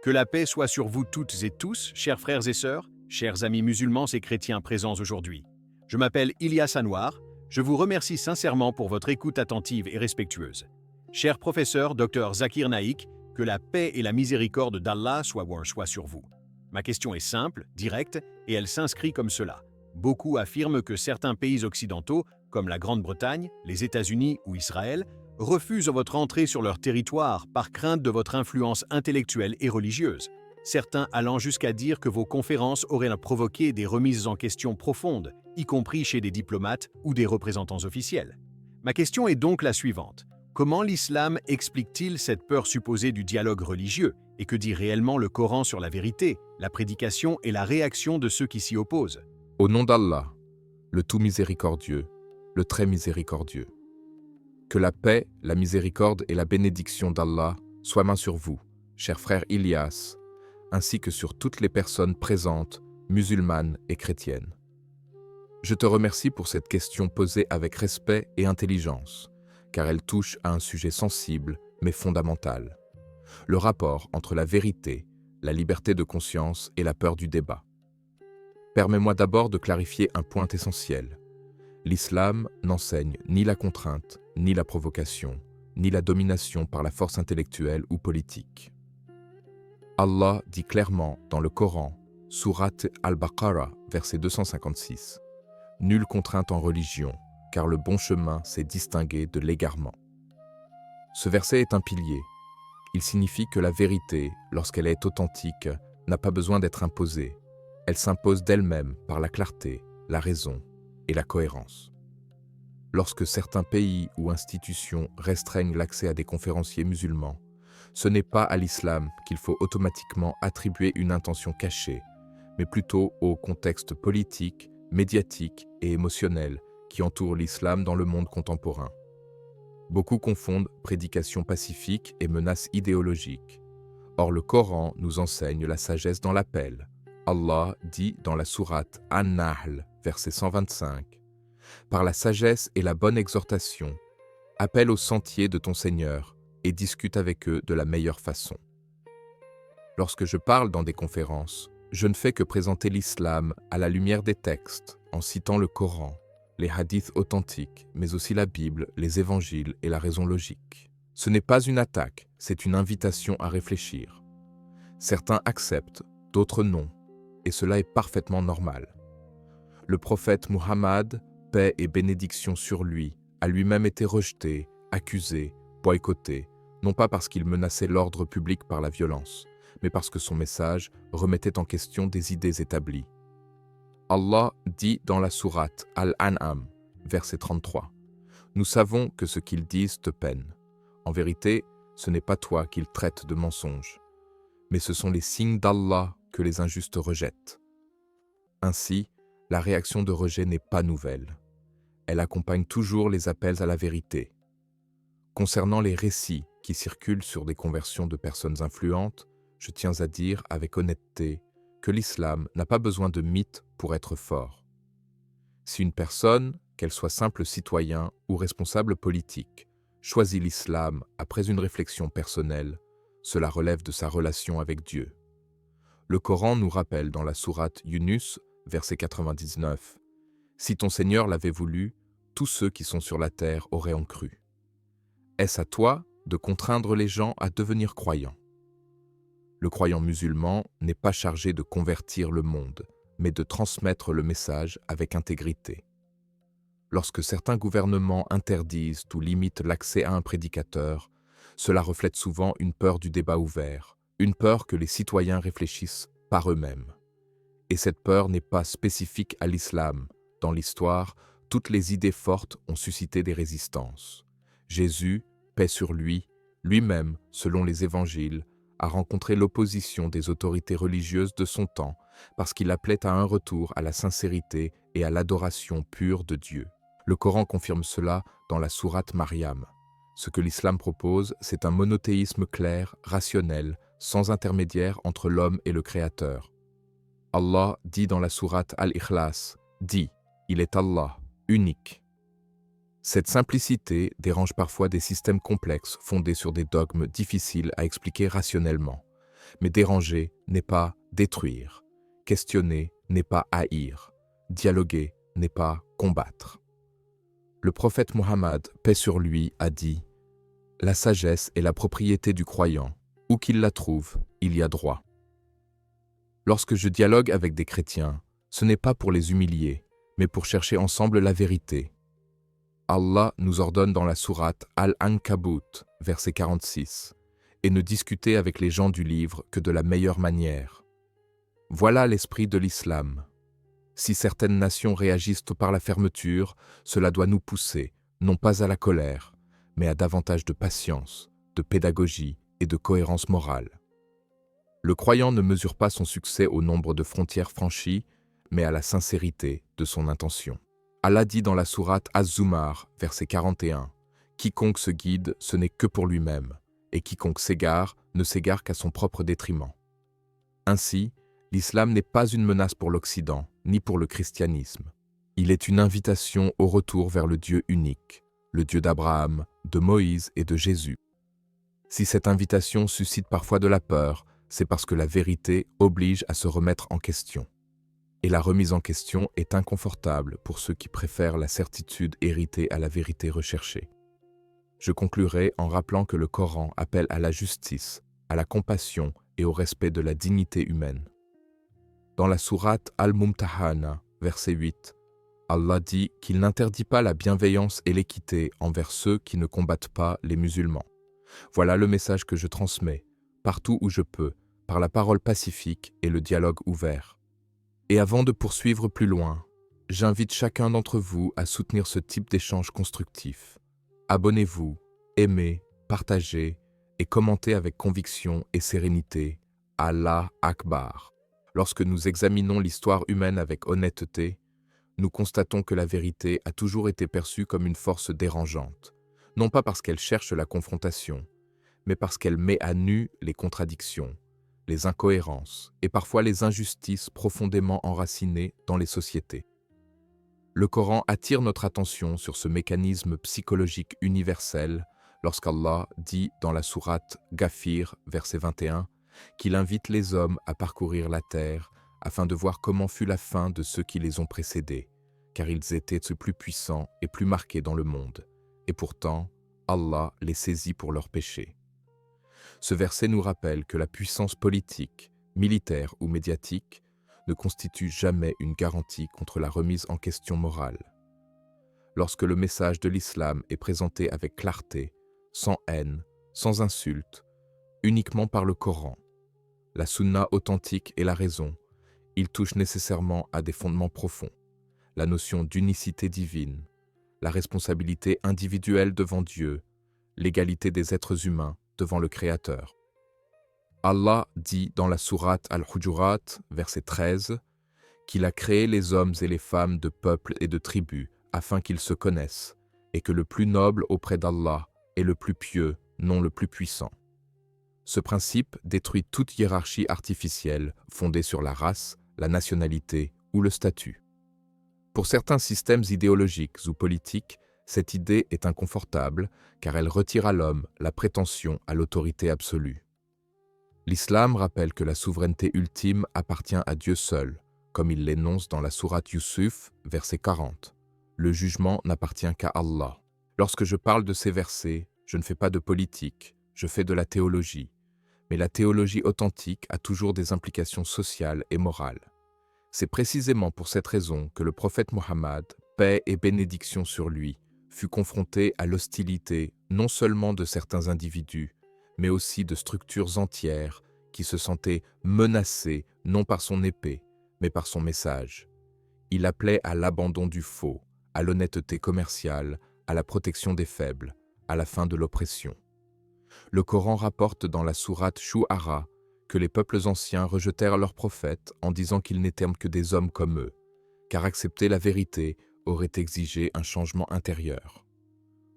Que la paix soit sur vous toutes et tous, chers frères et sœurs, chers amis musulmans et chrétiens présents aujourd'hui. Je m'appelle Ilyas Anwar, je vous remercie sincèrement pour votre écoute attentive et respectueuse. Cher professeur Dr Zakir Naik, que la paix et la miséricorde d'Allah soient sur vous. Ma question est simple, directe, et elle s'inscrit comme cela. Beaucoup affirment que certains pays occidentaux, comme la Grande-Bretagne, les États-Unis ou Israël, refusent votre entrée sur leur territoire par crainte de votre influence intellectuelle et religieuse, certains allant jusqu'à dire que vos conférences auraient provoqué des remises en question profondes, y compris chez des diplomates ou des représentants officiels. Ma question est donc la suivante. Comment l'islam explique-t-il cette peur supposée du dialogue religieux et que dit réellement le Coran sur la vérité, la prédication et la réaction de ceux qui s'y opposent? Au nom d'Allah, le tout miséricordieux, le très miséricordieux. Que la paix, la miséricorde et la bénédiction d'Allah soient main sur vous, cher frère Ilyas, ainsi que sur toutes les personnes présentes, musulmanes et chrétiennes. Je te remercie pour cette question posée avec respect et intelligence, car elle touche à un sujet sensible mais fondamental. Le rapport entre la vérité, la liberté de conscience et la peur du débat. Permets-moi d'abord de clarifier un point essentiel. L'islam n'enseigne ni la contrainte, ni la provocation, ni la domination par la force intellectuelle ou politique. Allah dit clairement dans le Coran, sourate Al-Baqarah, verset 256, « Nulle contrainte en religion, car le bon chemin s'est distingué de l'égarement. » Ce verset est un pilier. Il signifie que la vérité, lorsqu'elle est authentique, n'a pas besoin d'être imposée. Elle s'impose d'elle-même par la clarté, la raison et la cohérence. Lorsque certains pays ou institutions restreignent l'accès à des conférenciers musulmans, ce n'est pas à l'islam qu'il faut automatiquement attribuer une intention cachée, mais plutôt au contexte politique, médiatique et émotionnel qui entoure l'islam dans le monde contemporain. Beaucoup confondent prédication pacifique et menace idéologique. Or, le Coran nous enseigne la sagesse dans l'appel. Allah dit dans la sourate An-Nahl, verset 125, « Par la sagesse et la bonne exhortation, appelle au sentier de ton Seigneur et discute avec eux de la meilleure façon. » Lorsque je parle dans des conférences, je ne fais que présenter l'islam à la lumière des textes, en citant le Coran, les hadiths authentiques, mais aussi la Bible, les évangiles et la raison logique. Ce n'est pas une attaque, c'est une invitation à réfléchir. Certains acceptent, d'autres non, et cela est parfaitement normal. Le prophète Muhammad, paix et bénédiction sur lui, a lui-même été rejeté, accusé, boycotté, non pas parce qu'il menaçait l'ordre public par la violence, mais parce que son message remettait en question des idées établies. Allah dit dans la sourate Al-An'am, verset 33, « Nous savons que ce qu'ils disent te peine. En vérité, ce n'est pas toi qu'ils traitent de mensonge, mais ce sont les signes d'Allah que les injustes rejettent. » Ainsi, la réaction de rejet n'est pas nouvelle. Elle accompagne toujours les appels à la vérité. Concernant les récits qui circulent sur des conversions de personnes influentes, je tiens à dire avec honnêteté que l'islam n'a pas besoin de mythes pour être fort. Si une personne, qu'elle soit simple citoyen ou responsable politique, choisit l'islam après une réflexion personnelle, cela relève de sa relation avec Dieu. Le Coran nous rappelle dans la sourate Yunus, verset 99, « Si ton Seigneur l'avait voulu, tous ceux qui sont sur la terre auraient en cru. » Est-ce à toi de contraindre les gens à devenir croyants? Le croyant musulman n'est pas chargé de convertir le monde, mais de transmettre le message avec intégrité. Lorsque certains gouvernements interdisent ou limitent l'accès à un prédicateur, cela reflète souvent une peur du débat ouvert, une peur que les citoyens réfléchissent par eux-mêmes. Et cette peur n'est pas spécifique à l'islam. Dans l'histoire, toutes les idées fortes ont suscité des résistances. Jésus, paix sur lui, lui-même, selon les évangiles, a rencontré l'opposition des autorités religieuses de son temps parce qu'il appelait à un retour à la sincérité et à l'adoration pure de Dieu. Le Coran confirme cela dans la sourate Maryam. Ce que l'islam propose, c'est un monothéisme clair, rationnel, sans intermédiaire entre l'homme et le Créateur. Allah dit dans la sourate Al-Ikhlas, dit « Il est Allah, unique ». Cette simplicité dérange parfois des systèmes complexes fondés sur des dogmes difficiles à expliquer rationnellement. Mais déranger n'est pas détruire. Questionner n'est pas haïr. Dialoguer n'est pas combattre. Le prophète Mohammed, paix sur lui, a dit « La sagesse est la propriété du croyant. Où qu'il la trouve, il y a droit. » Lorsque je dialogue avec des chrétiens, ce n'est pas pour les humilier, mais pour chercher ensemble la vérité. Allah nous ordonne dans la sourate Al-Ankabut, verset 46, et ne discuter avec les gens du livre que de la meilleure manière. Voilà l'esprit de l'islam. Si certaines nations réagissent par la fermeture, cela doit nous pousser, non pas à la colère, mais à davantage de patience, de pédagogie et de cohérence morale. Le croyant ne mesure pas son succès au nombre de frontières franchies, mais à la sincérité de son intention. Allah dit dans la sourate Az-Zumar, verset 41, « Quiconque se guide, ce n'est que pour lui-même, et quiconque s'égare, ne s'égare qu'à son propre détriment. » Ainsi, l'islam n'est pas une menace pour l'Occident, ni pour le christianisme. Il est une invitation au retour vers le Dieu unique, le Dieu d'Abraham, de Moïse et de Jésus. Si cette invitation suscite parfois de la peur, c'est parce que la vérité oblige à se remettre en question. Et la remise en question est inconfortable pour ceux qui préfèrent la certitude héritée à la vérité recherchée. Je conclurai en rappelant que le Coran appelle à la justice, à la compassion et au respect de la dignité humaine. Dans la sourate Al-Mumtahana, verset 8, Allah dit qu'il n'interdit pas la bienveillance et l'équité envers ceux qui ne combattent pas les musulmans. Voilà le message que je transmets, partout où je peux, par la parole pacifique et le dialogue ouvert. Et avant de poursuivre plus loin, j'invite chacun d'entre vous à soutenir ce type d'échange constructif. Abonnez-vous, aimez, partagez et commentez avec conviction et sérénité. Allah Akbar. Lorsque nous examinons l'histoire humaine avec honnêteté, nous constatons que la vérité a toujours été perçue comme une force dérangeante, non pas parce qu'elle cherche la confrontation, mais parce qu'elle met à nu les contradictions, les incohérences et parfois les injustices profondément enracinées dans les sociétés. Le Coran attire notre attention sur ce mécanisme psychologique universel lorsqu'Allah dit dans la sourate Ghafir, verset 21, qu'il invite les hommes à parcourir la terre afin de voir comment fut la fin de ceux qui les ont précédés, car ils étaient plus puissants et plus marqués dans le monde, et pourtant, Allah les saisit pour leurs péchés. Ce verset nous rappelle que la puissance politique, militaire ou médiatique ne constitue jamais une garantie contre la remise en question morale. Lorsque le message de l'islam est présenté avec clarté, sans haine, sans insulte, uniquement par le Coran, la sunna authentique et la raison, il touche nécessairement à des fondements profonds, la notion d'unicité divine, la responsabilité individuelle devant Dieu, l'égalité des êtres humains devant le Créateur. Allah dit dans la sourate Al-Hujurat, verset 13, qu'il a créé les hommes et les femmes de peuples et de tribus afin qu'ils se connaissent, et que le plus noble auprès d'Allah est le plus pieux, non le plus puissant. Ce principe détruit toute hiérarchie artificielle fondée sur la race, la nationalité ou le statut. Pour certains systèmes idéologiques ou politiques, cette idée est inconfortable car elle retire à l'homme la prétention à l'autorité absolue. L'islam rappelle que la souveraineté ultime appartient à Dieu seul, comme il l'énonce dans la sourate Yusuf, verset 40. Le jugement n'appartient qu'à Allah. Lorsque je parle de ces versets, je ne fais pas de politique, je fais de la théologie. Mais la théologie authentique a toujours des implications sociales et morales. C'est précisément pour cette raison que le prophète Mohammed, paix et bénédiction sur lui, fut confronté à l'hostilité non seulement de certains individus, mais aussi de structures entières qui se sentaient menacées non par son épée, mais par son message. Il appelait à l'abandon du faux, à l'honnêteté commerciale, à la protection des faibles, à la fin de l'oppression. Le Coran rapporte dans la sourate Shu'ara que les peuples anciens rejetèrent leurs prophètes en disant qu'ils n'étaient que des hommes comme eux, car accepter la vérité aurait exigé un changement intérieur.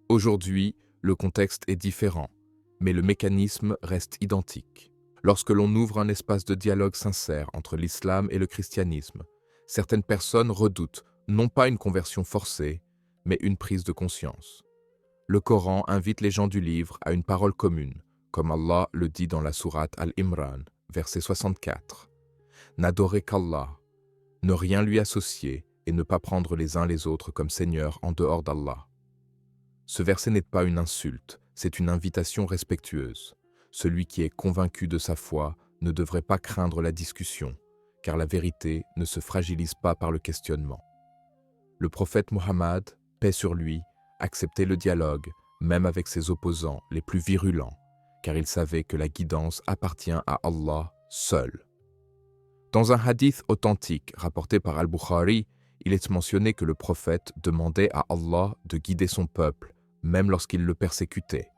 Aujourd'hui, le contexte est différent, mais le mécanisme reste identique. Lorsque l'on ouvre un espace de dialogue sincère entre l'islam et le christianisme, certaines personnes redoutent non pas une conversion forcée, mais une prise de conscience. Le Coran invite les gens du livre à une parole commune, comme Allah le dit dans la sourate Al-Imran, verset 64. N'adorer qu'Allah, ne rien lui associer et ne pas prendre les uns les autres comme seigneurs en dehors d'Allah. Ce verset n'est pas une insulte, c'est une invitation respectueuse. Celui qui est convaincu de sa foi ne devrait pas craindre la discussion, car la vérité ne se fragilise pas par le questionnement. Le prophète Mohammed, paix sur lui, acceptait le dialogue, même avec ses opposants les plus virulents, car il savait que la guidance appartient à Allah seul. Dans un hadith authentique rapporté par Al-Bukhari, il est mentionné que le prophète demandait à Allah de guider son peuple, même lorsqu'il le persécutait.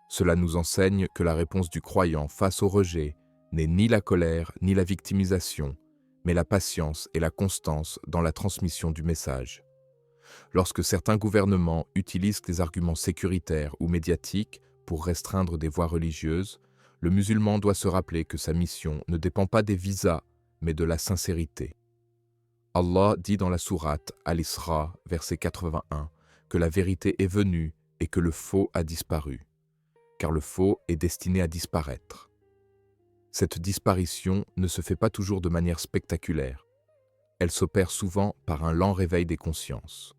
Cela nous enseigne que la réponse du croyant face au rejet n'est ni la colère ni la victimisation, mais la patience et la constance dans la transmission du message. Lorsque certains gouvernements utilisent des arguments sécuritaires ou médiatiques pour restreindre des voies religieuses, le musulman doit se rappeler que sa mission ne dépend pas des visas, mais de la sincérité. Allah dit dans la sourate Al-Isra, verset 81, que la vérité est venue et que le faux a disparu, car le faux est destiné à disparaître. Cette disparition ne se fait pas toujours de manière spectaculaire. Elle s'opère souvent par un lent réveil des consciences.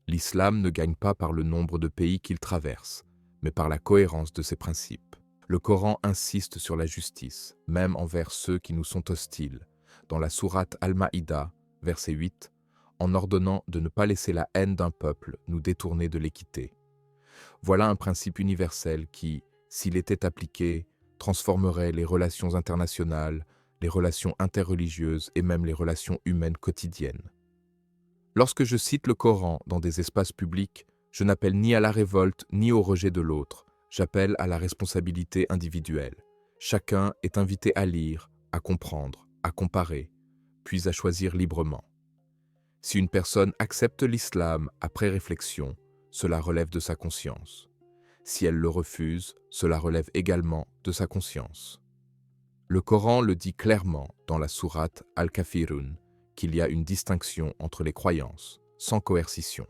L'islam ne gagne pas par le nombre de pays qu'il traverse, mais par la cohérence de ses principes. Le Coran insiste sur la justice, même envers ceux qui nous sont hostiles, dans la sourate Al-Maïda, verset 8, en ordonnant de ne pas laisser la haine d'un peuple nous détourner de l'équité. Voilà un principe universel qui, s'il était appliqué, transformerait les relations internationales, les relations interreligieuses et même les relations humaines quotidiennes. Lorsque je cite le Coran dans des espaces publics, je n'appelle ni à la révolte ni au rejet de l'autre, j'appelle à la responsabilité individuelle. Chacun est invité à lire, à comprendre, à comparer, puis à choisir librement. Si une personne accepte l'islam après réflexion, cela relève de sa conscience. Si elle le refuse, cela relève également de sa conscience. Le Coran le dit clairement dans la sourate Al-Kafirun qu'il y a une distinction entre les croyances, sans coercition.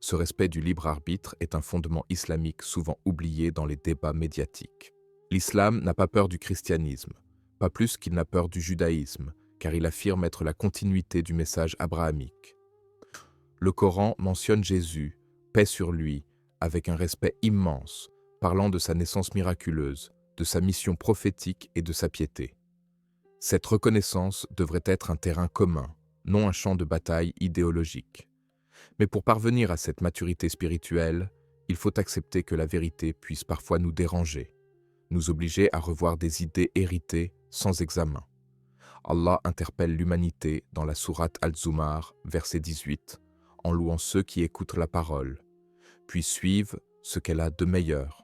Ce respect du libre arbitre est un fondement islamique souvent oublié dans les débats médiatiques. L'islam n'a pas peur du christianisme, pas plus qu'il n'a peur du judaïsme, car il affirme être la continuité du message abrahamique. Le Coran mentionne Jésus, paix sur lui, avec un respect immense, parlant de sa naissance miraculeuse, de sa mission prophétique et de sa piété. Cette reconnaissance devrait être un terrain commun, non un champ de bataille idéologique. Mais pour parvenir à cette maturité spirituelle, il faut accepter que la vérité puisse parfois nous déranger, nous obliger à revoir des idées héritées sans examen. Allah interpelle l'humanité dans la sourate Al-Zumar, verset 18, en louant ceux qui écoutent la parole, puis suivent ce qu'elle a de meilleur.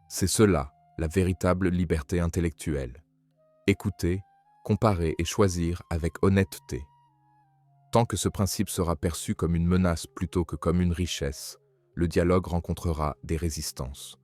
C'est cela, la véritable liberté intellectuelle. Écouter, comparer et choisir avec honnêteté. Tant que ce principe sera perçu comme une menace plutôt que comme une richesse, le dialogue rencontrera des résistances.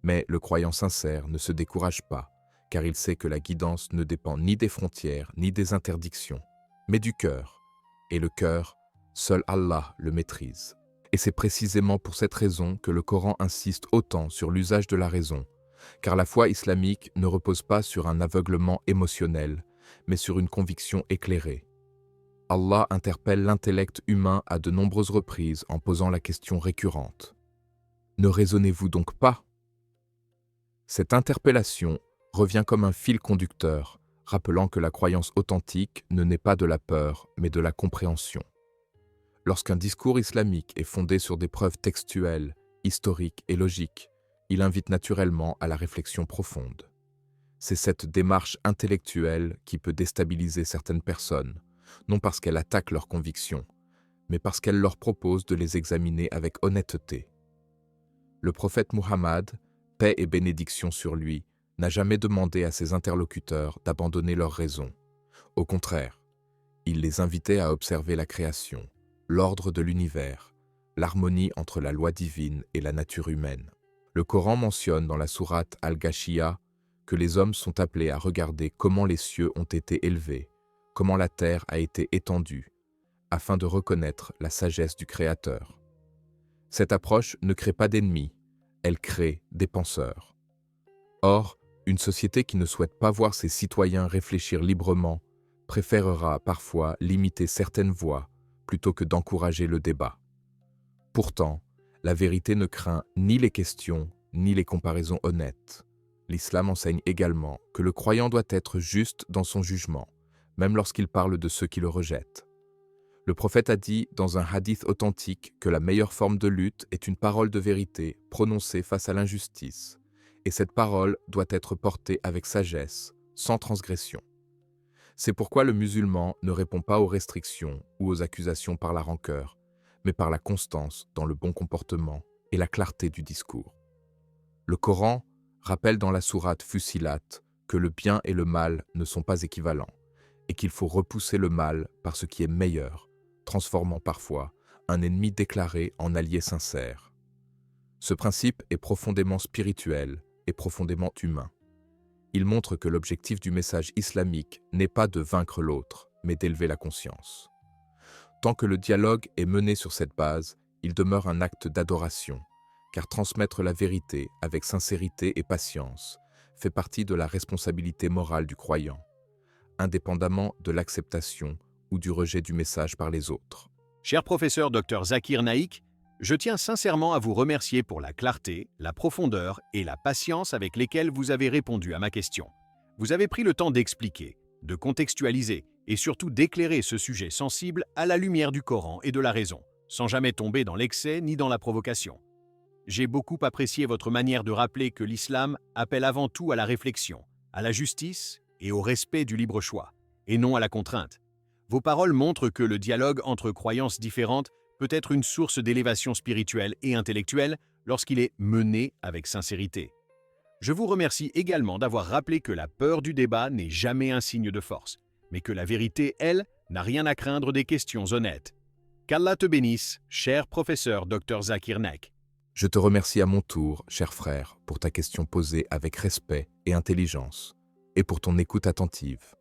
Mais le croyant sincère ne se décourage pas, car il sait que la guidance ne dépend ni des frontières ni des interdictions, mais du cœur. Et le cœur, seul Allah le maîtrise. Et c'est précisément pour cette raison que le Coran insiste autant sur l'usage de la raison, car la foi islamique ne repose pas sur un aveuglement émotionnel, mais sur une conviction éclairée. Allah interpelle l'intellect humain à de nombreuses reprises en posant la question récurrente. Ne raisonnez-vous donc pas ? Cette interpellation revient comme un fil conducteur, rappelant que la croyance authentique ne naît pas de la peur, mais de la compréhension. Lorsqu'un discours islamique est fondé sur des preuves textuelles, historiques et logiques, il invite naturellement à la réflexion profonde. C'est cette démarche intellectuelle qui peut déstabiliser certaines personnes, non parce qu'elle attaque leurs convictions, mais parce qu'elle leur propose de les examiner avec honnêteté. Le prophète Muhammad, paix et bénédiction sur lui, n'a jamais demandé à ses interlocuteurs d'abandonner leur raison. Au contraire, il les invitait à observer la création, l'ordre de l'univers, l'harmonie entre la loi divine et la nature humaine. Le Coran mentionne dans la sourate Al-Ghashiyah que les hommes sont appelés à regarder comment les cieux ont été élevés, comment la terre a été étendue, afin de reconnaître la sagesse du Créateur. Cette approche ne crée pas d'ennemis, elle crée des penseurs. Or, Une société qui ne souhaite pas voir ses citoyens réfléchir librement préférera parfois limiter certaines voix plutôt que d'encourager le débat. Pourtant, la vérité ne craint ni les questions ni les comparaisons honnêtes. L'islam enseigne également que le croyant doit être juste dans son jugement, même lorsqu'il parle de ceux qui le rejettent. Le prophète a dit dans un hadith authentique que la meilleure forme de lutte est une parole de vérité prononcée face à l'injustice, et cette parole doit être portée avec sagesse, sans transgression. C'est pourquoi le musulman ne répond pas aux restrictions ou aux accusations par la rancœur, mais par la constance dans le bon comportement et la clarté du discours. Le Coran rappelle dans la sourate Fussilat que le bien et le mal ne sont pas équivalents et qu'il faut repousser le mal par ce qui est meilleur, transformant parfois un ennemi déclaré en allié sincère. Ce principe est profondément spirituel et profondément humain. Il montre que l'objectif du message islamique n'est pas de vaincre l'autre, mais d'élever la conscience. Tant que le dialogue est mené sur cette base, il demeure un acte d'adoration, car transmettre la vérité avec sincérité et patience fait partie de la responsabilité morale du croyant, indépendamment de l'acceptation ou du rejet du message par les autres. Cher professeur Dr Zakir Naik, je tiens sincèrement à vous remercier pour la clarté, la profondeur et la patience avec lesquelles vous avez répondu à ma question. Vous avez pris le temps d'expliquer, de contextualiser et surtout d'éclairer ce sujet sensible à la lumière du Coran et de la raison, sans jamais tomber dans l'excès ni dans la provocation. J'ai beaucoup apprécié votre manière de rappeler que l'islam appelle avant tout à la réflexion, à la justice et au respect du libre choix, et non à la contrainte. Vos paroles montrent que le dialogue entre croyances différentes peut être une source d'élévation spirituelle et intellectuelle lorsqu'il est mené avec sincérité. Je vous remercie également d'avoir rappelé que la peur du débat n'est jamais un signe de force, mais que la vérité, elle, n'a rien à craindre des questions honnêtes. Qu'Allah te bénisse, cher professeur Dr Zakir Naik. Je te remercie à mon tour, cher frère, pour ta question posée avec respect et intelligence, et pour ton écoute attentive.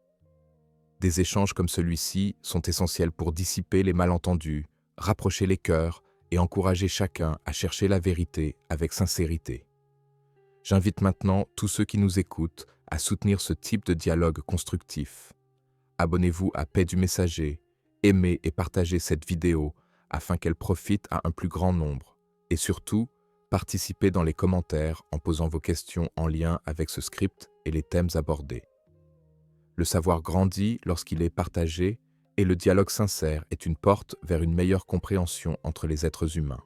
Des échanges comme celui-ci sont essentiels pour dissiper les malentendus, rapprocher les cœurs et encourager chacun à chercher la vérité avec sincérité. J'invite maintenant tous ceux qui nous écoutent à soutenir ce type de dialogue constructif. Abonnez-vous à Paix du Messager, aimez et partagez cette vidéo afin qu'elle profite à un plus grand nombre. Et surtout, participez dans les commentaires en posant vos questions en lien avec ce script et les thèmes abordés. Le savoir grandit lorsqu'il est partagé et le dialogue sincère est une porte vers une meilleure compréhension entre les êtres humains.